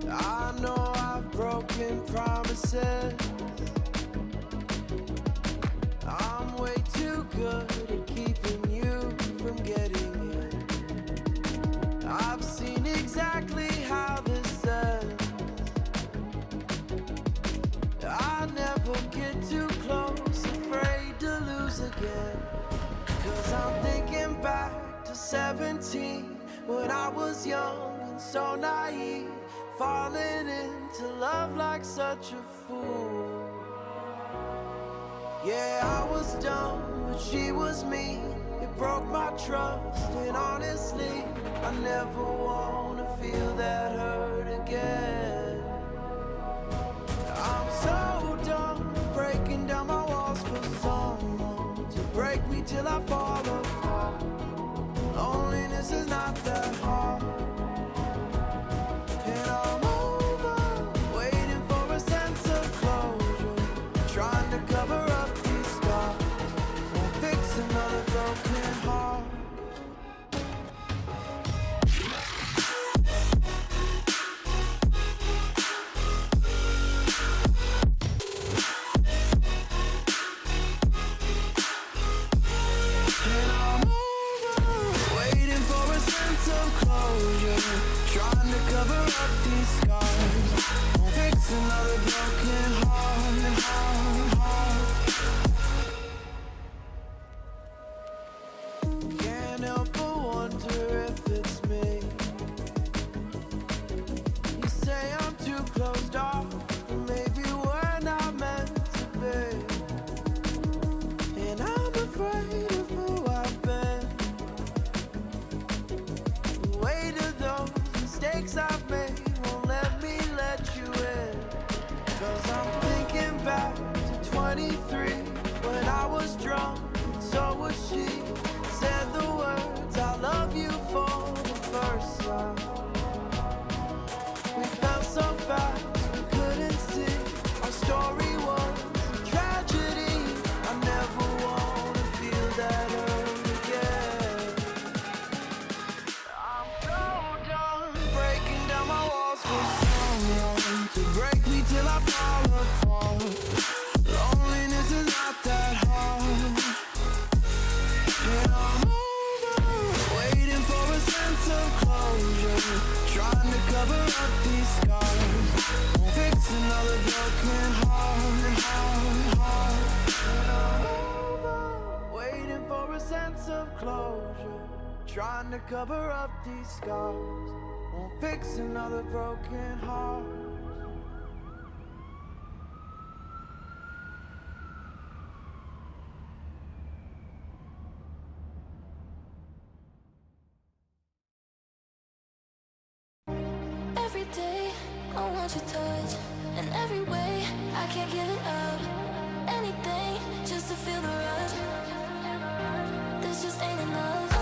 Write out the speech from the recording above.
I know I've broken promises. I'm way too good at keeping you from getting in. I've seen exactly how this ends. I never get too close, afraid to lose again. 'Cause I'm thinking back to 17, when I was young and so naive, falling into love like such a fool. Yeah, I was dumb, but she was me. It broke my trust, and honestly, I never wanna feel that hurt again. I'm so done breaking down my walls for someone to break me till I fall apart. Loneliness is not that hard. And I'm over, waiting for a sense of closure, trying to cover up these scars, won't fix another broken heart. And I'm over, waiting for a sense of closure, trying to cover up these scars, won't fix another broken heart, heart. Can't help but wonder if it's me. You say I'm too closed off, but maybe we're not meant to be. And I'm afraid of who I've been. The weight of those mistakes I've made won't let me let you in. 'Cause I'm thinking back to 23, when I was drunk, and so was she. Said the words, I love you, for the first time. We felt so fast, we couldn't see. Our story was a tragedy. I never wanna feel that hurt again. I'm so done breaking down my walls for someone to break me till I fall apart. Loneliness is not that hard. And I'm over, waiting for a sense of closure, trying to cover up these scars, won't fix another broken heart, heart. And I'm over, waiting for a sense of closure, trying to cover up these scars, won't fix another broken heart. Every day, I want your touch, and every way, I can't give it up. Anything, just to feel the rush. This just ain't enough.